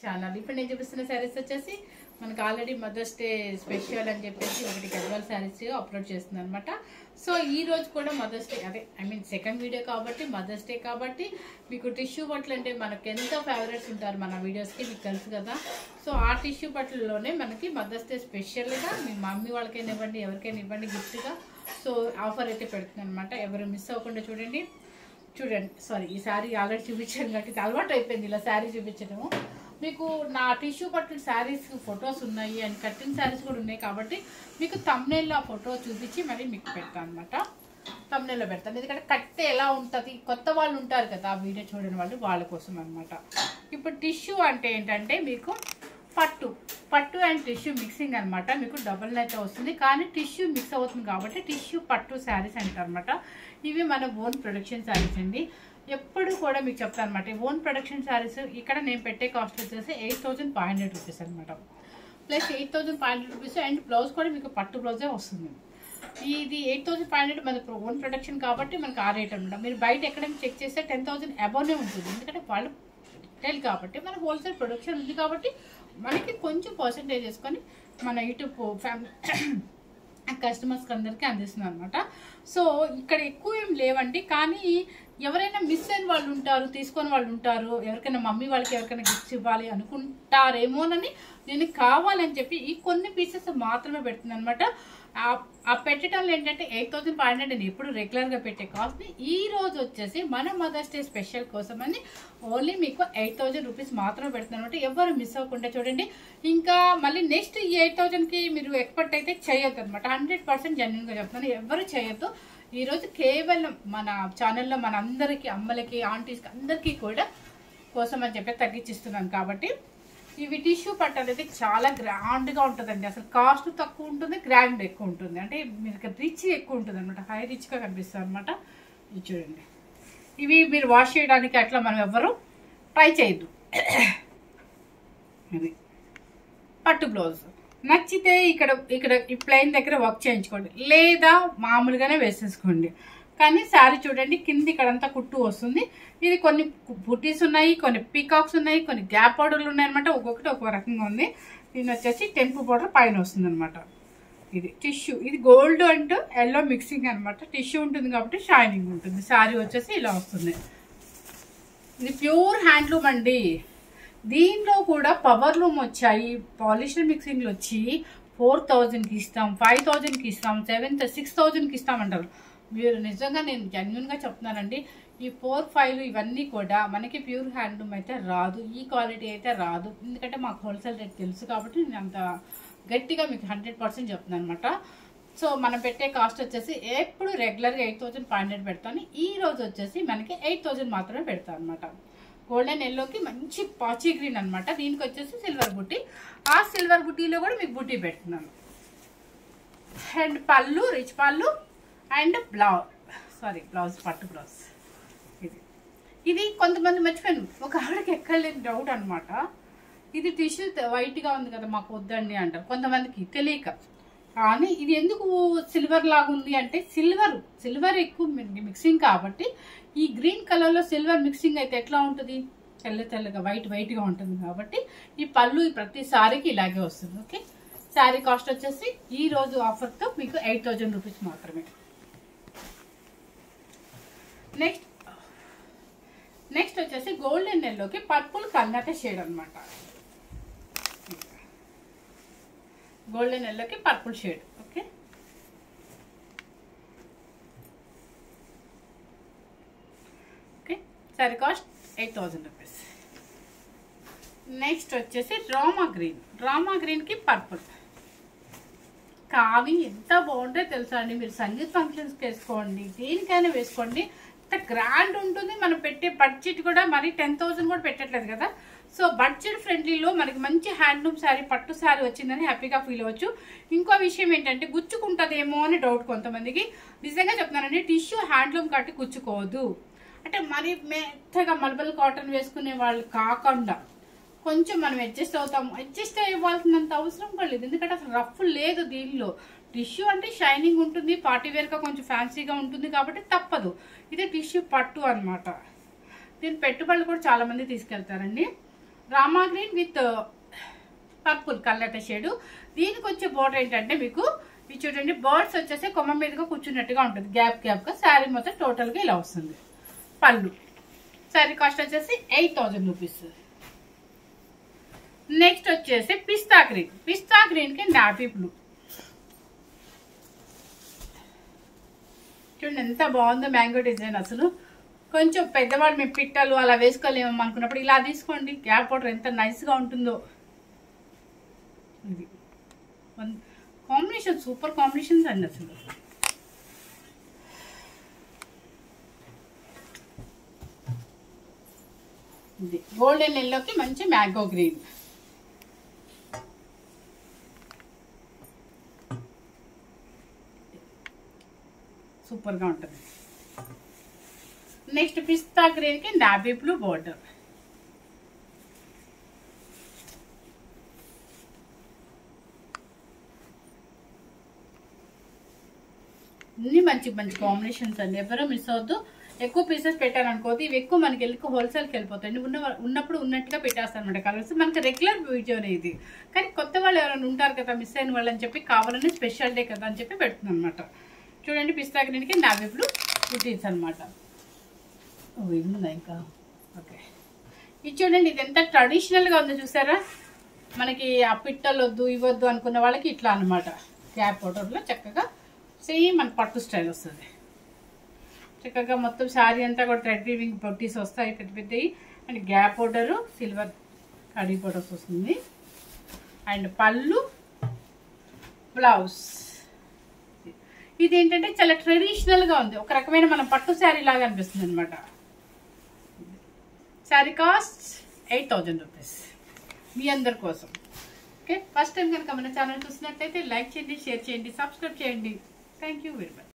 Channel ఇప్పుడు నేను చూపిస్తున్న శారీస్ వచ్చేసి మనకు ఆల్రెడీ మదర్స్ డే స్పెషల్ అని చెప్పేసి ఒకటి గద్వాల్ శారీస్ అప్లోడ్ చేస్తుంది అనమాట. సో ఈ రోజు కూడా మదర్స్ డే, అదే సెకండ్ వీడియో కాబట్టి మదర్స్ డే కాబట్టి మీకు టిష్యూ బట్టలు అంటే మనకు ఎంతో ఫేవరెట్స్ ఉంటారు మన వీడియోస్కి, మీకు తెలుసు కదా. సో ఆ టిష్యూ బట్టలలోనే మనకి మదర్స్ డే స్పెషల్గా మీ మమ్మీ వాళ్ళకైనా ఇవ్వండి, ఎవరికైనా ఇవ్వండి గిఫ్ట్గా. సో ఆఫర్ అయితే పెడుతుంది అనమాట, ఎవరు మిస్ అవ్వకుండా చూడండి. సారీ, ఈ శారీ ఆల్రెడీ చూపించాను కాబట్టి అలవాటు అయిపోయింది ఇలా శారీ చూపించడము. మీకు నా టిష్యూ పట్టిన శారీస్ ఫొటోస్ ఉన్నాయి అండ్ కట్టిన శారీస్ కూడా ఉన్నాయి కాబట్టి మీకు తమ్నెల్లో ఆ ఫోటో చూపించి మరి మీకు పెడతాను అనమాట. తమ్నెల్లో పెడతాను, ఎందుకంటే కట్టే ఎలా ఉంటుంది, కొత్త వాళ్ళు ఉంటారు కదా ఆ వీడియో చూడని వాళ్ళు, వాళ్ళ కోసం అనమాట. ఇప్పుడు టిష్యూ అంటే ఏంటంటే మీకు పట్టు అండ్ టిష్యూ మిక్సింగ్ అనమాట. మీకు డబుల్ అయితే వస్తుంది కానీ టిష్యూ మిక్స్ అవుతుంది కాబట్టి టిష్యూ పట్టు శారీస్ అంటారు అనమాట. ఇవి మన ఓన్ ప్రొడక్షన్ శారీస్ అండి. ఎప్పుడు కూడా మీకు చెప్తాను అనమాట, ఓన్ ప్రొడక్షన్ శారీస్ ఇక్కడ నేను పెట్టే కాస్ట్ వచ్చేసి 8,500 రూపీస్ అనమాట. ప్లస్ 8,500 రూపీస్ అండ్ బ్లౌజ్ కూడా మీకు పట్టు బ్లౌజే వస్తుంది. ఇది 8,500 మన ఓన్ ప్రొడక్షన్ కాబట్టి మనకు ఆ రేట్ అనమాట. మీరు బయట ఎక్కడైనా చెక్ చేస్తే 10,000 అబౌవ్నే ఉంటుంది, ఎందుకంటే వాళ్ళు రిటైల్ కాబట్టి మన హోల్సేల్ ప్రొడక్షన్ ఉంది కాబట్టి మనకి కొంచెం పర్సెంటేజ్ వేసుకొని మన యూట్యూబ్ ఫ్యామిలీ కస్టమర్స్కి అందరికీ అందిస్తున్నాం అనమాట. సో ఇక్కడ ఎక్కువ ఏం లేవండి, కానీ ఎవరైనా మిస్ అయిన వాళ్ళు ఉంటారు, తీసుకొని వాళ్ళు ఉంటారు, ఎవరికైనా మమ్మీ వాళ్ళకి ఎవరికైనా గిఫ్ట్స్ ఇవ్వాలి అనుకుంటారేమోనని నేను కావాలని చెప్పి ఈ కొన్ని పీసెస్ మాత్రమే పెడుతున్నాను అనమాట. ఆ పెట్టడంలో ఏంటంటే 8,500 నేను ఎప్పుడు రెగ్యులర్గా పెట్టే కాస్ట్ని ఈ రోజు వచ్చేసి మన మదర్స్ డే స్పెషల్ కోసం అని ఓన్లీ మీకు 8,000 రూపీస్ మాత్రమే పెడుతున్నాను అనమాట. ఎవరు మిస్ అవ్వకుండా చూడండి. ఇంకా మళ్ళీ నెక్స్ట్ ఈ 8,000కి మీరు ఎక్స్పెక్ట్ అయితే చేయొద్దు అనమాట. 100% జెన్యున్గా చెప్తున్నాను, ఎవరు చేయొద్దు. ఈరోజు కేవలం మన ఛానల్లో మన అందరికీ, అమ్మలకి, ఆంటీస్కి అందరికీ కూడా కోసం అని చెప్పి తగ్గించిస్తున్నాను కాబట్టి. ఇవి టిష్యూ పట్టు అనేది చాలా గ్రాండ్గా ఉంటుందండి. అసలు కాస్ట్ తక్కువ ఉంటుంది, గ్రాండ్ ఎక్కువ ఉంటుంది, అంటే మీకు రిచ్ ఎక్కువ ఉంటుంది అనమాట, హై రిచ్గా కనిపిస్తుంది అనమాట. ఇది చూడండి, ఇవి మీరు వాష్ చేయడానికి అట్లా మనం ఎవ్వరు ట్రై చేయొద్దు. ఇది పట్టు బ్లౌజ్ నచ్చితే ఇక్కడ ఈ ప్లెయిన్ దగ్గర వర్క్ చేయించుకోండి, లేదా మామూలుగానే వేసేసుకోండి. కానీ శారీ చూడండి, కింద ఇక్కడంతా కుట్టు వస్తుంది. ఇది కొన్ని బుటీస్ ఉన్నాయి, కొన్ని పీకాక్స్ ఉన్నాయి, కొన్ని గ్యాప్ బార్డర్లు ఉన్నాయి అనమాట. ఒక్కొక్కటి ఒక్కో రకంగా ఉంది. దీని వచ్చేసి టెంపుల్ బార్డర్ పైన వస్తుంది అనమాట. ఇది టిష్యూ, ఇది గోల్డ్ అండ్ ఎల్లో మిక్సింగ్ అనమాట. టిష్యూ ఉంటుంది కాబట్టి షైనింగ్ ఉంటుంది. శారీ వచ్చేసి ఇలా వస్తుంది. ఇది ప్యూర్ హ్యాండ్లూమ్ అండి. దీనిలో కూడా పవర్ లూమ్ వచ్చాయి, పాలిషర్ మిక్సింగ్లు వచ్చి 4,000కి ఇస్తాం, 5,000కి ఇస్తాం, 6,000కి ఇస్తామంటారు. మీరు నిజంగా నేను జెన్యున్గా చెప్తున్నానండి, ఈ 4, 5 ఇవన్నీ కూడా మనకి ప్యూర్ హ్యాండ్లూమ్ అయితే రాదు, ఈ క్వాలిటీ అయితే రాదు. ఎందుకంటే మాకు హోల్సేల్ రేట్ తెలుసు కాబట్టి నేను అంత గట్టిగా మీకు 100% చెప్తున్నాను అనమాట. సో మనం పెట్టే కాస్ట్ వచ్చేసి ఎప్పుడు రెగ్యులర్గా 8,500 పెడతాను. ఈ రోజు వచ్చేసి మనకి 8,000 మాత్రమే పెడతాను అనమాట. గోల్డెన్ ఎల్లోకి మంచి పాచీ గ్రీన్ అనమాట. దీనికి వచ్చేసి సిల్వర్ బుట్టి, ఆ సిల్వర్ బుట్టీలో కూడా మీకు బుట్టి పెడుతున్నాను. అండ్ పళ్ళు, రిచ్ పళ్ళు అండ్ బ్లౌజ్ పట్టు బ్లౌజ్. ఇది కొంతమంది మర్చిపోయాను, ఒక ఆవిడకి ఎక్కడ లేని డౌట్ అనమాట. ఇది టిష్యూ వైట్గా ఉంది కదా మాకు వద్దండి అంటారు కొంతమందికి తెలియక. కానీ ఇది ఎందుకు సిల్వర్ లాగా ఉంది అంటే సిల్వర్ ఎక్కువ మిక్సింగ్ కాబట్టి ఈ గ్రీన్ కలర్లో సిల్వర్ మిక్సింగ్ అయితే ఎట్లా ఉంటుంది, తెల్లగా వైట్గా ఉంటుంది కాబట్టి ఈ పళ్ళు ప్రతి సారీకి ఇలాగే వస్తుంది. ఓకే, శారీ కాస్ట్ వచ్చేసి ఈ రోజు ఆఫర్తో మీకు 8,000 రూపీస్ మాత్రమే. నెక్స్ట్ వచ్చేసి గోల్డెన్ ఎల్లోకి పర్పుల్ కల్నట షేడ్ అనమాట. గోల్డెన్ ఎల్లోకి purple shade. Okay, sorry cost 8,000 rupees. Next వచ్చేసి డ్రామా గ్రీన్కి పర్పుల్. కావి ఎంత బాగుంటుందో తెలుసా అండి. మీరు సంగీత్ ఫంక్షన్స్కి వేసుకోండి, దేనికైనా వేసుకోండి, ఇంత గ్రాండ్ ఉంటుంది. మనం పెట్టే బడ్జెట్ కూడా మరి 10,000 కూడా పెట్టట్లేదు కదా. సో బడ్జెట్ ఫ్రెండ్లీలో మనకి మంచి హ్యాండ్లూమ్ శారీ, పట్టు శారీ వచ్చిందని హ్యాపీగా ఫీల్ అవ్వచ్చు. ఇంకో విషయం ఏంటంటే గుచ్చుకుంటుందేమో అని డౌట్ కొంతమందికి. నిజంగా చెప్తున్నానండి, టిష్యూ హ్యాండ్లూమ్ కట్టి గుచ్చుకోవద్దు. అంటే మరి మెత్తగా మల్బల్ కాటన్ వేసుకునే వాళ్ళు కాకుండా కొంచెం మనం అడ్జస్ట్ అవుతాము. అడ్జస్ట్ అవ్వాల్సినంత అవసరం కూడా లేదు, ఎందుకంటే అసలు రఫ్ లేదు దీనిలో. టిష్యూ అంటే షైనింగ్ ఉంటుంది, పార్టీ వేర్గా కొంచెం ఫ్యాన్సీగా ఉంటుంది కాబట్టి తప్పదు. ఇది టిష్యూ పట్టు అనమాట. దీని పెట్టుబడులు కూడా చాలా మంది తీసుకెళ్తారండి. రామా గ్రీన్ విత్ పర్పుల్ కల్లట షేడు. దీనికి వచ్చే బోర్డర్ ఏంటంటే మీకు ఇది చూడండి, బర్డ్స్ వచ్చేసి కొమ్మ మీదగా కూర్చున్నట్టుగా ఉంటుంది, గ్యాప్ గ్యాప్గా. శారీ మొత్తం టోటల్గా ఇలా వస్తుంది. పళ్ళు శారీ కాస్ట్ వచ్చేసి 8000 రూపీస్. నెక్స్ట్ వచ్చేసి పిస్తా గ్రీన్. పిస్తా గ్రీన్కి నావీ బ్లూ చూడండి ఎంత బాగుందో మ్యాంగో డిజైన్. అసలు కొంచెం పెద్దవాడు మేము పిట్టలు అలా వేసుకోలేము అనుకున్నప్పుడు ఇలా తీసుకోండి. గ్యాప్ బోర్డర్ ఎంత నైస్గా ఉంటుందో. ఇది కాంబినేషన్ సూపర్ కాంబినేషన్స్ అండి అసలు. ఇది గోల్డెన్ ఎల్లోకి మంచి మ్యాంగో గ్రీన్. సూపర్గా ఉంటుంది. నెక్స్ట్ పిస్తా గ్రీన్కి నావీ బ్లూ బోర్డర్. అన్ని మంచి మంచి కాంబినేషన్స్ అండి, ఎవరో మిస్ అవద్దు. ఎక్కువ పీసెస్ పెట్టారనుకోదు, ఇవి ఎక్కువ మనకి హోల్సేల్కి వెళ్ళిపోతాయి. ఉన్నప్పుడు ఉన్నట్టుగా పెట్టేస్తాను అనమాట కలర్స్. మనకి రెగ్యులర్ వీడియోనే ఇది, కానీ కొత్త వాళ్ళు ఎవరైనా ఉంటారు కదా మిస్ అయిన వాళ్ళు అని చెప్పి కావాలని స్పెషల్ డే కదా అని చెప్పి పెడుతున్నాను అనమాట. చూడండి పిస్తా గ్రీన్కి నావీ బ్లూ బుటీస్ అనమాట. ఇదిందా ఇంకా ఓకే. ఇది చూడండి, ఇది ఎంత ట్రెడిషనల్గా ఉందో చూసారా. మనకి ఆ పిట్టలు వద్దు ఇవ్వద్దు అనుకున్న వాళ్ళకి ఇట్లా అనమాట. గ్యాప్ బోర్డర్లో చక్కగా సేమ్ మన పట్టు స్టైల్ వస్తుంది. చక్కగా మొత్తం శారీ అంతా కూడా థ్రెడ్ వీవింగ్ బొట్టీస్ వస్తాయి పెద్ద పెద్దవి. And gap border silver khadi borders వస్తుంది. అండ్ పళ్ళు బ్లౌజ్. ఇది ఏంటంటే చాలా ట్రెడిషనల్గా ఉంది, ఒక రకమైన మనం పట్టు శారీ లాగా అనిపిస్తుంది అనమాట. శారీ కాస్ట్ 8000 రూపీస్ మీ అందరి కోసం. ఓకే, ఫస్ట్ టైం కనుక మన ఛానల్ చూసినట్లయితే లైక్ చేయండి, షేర్ చేయండి, సబ్స్క్రైబ్ చేయండి. Thank you very much.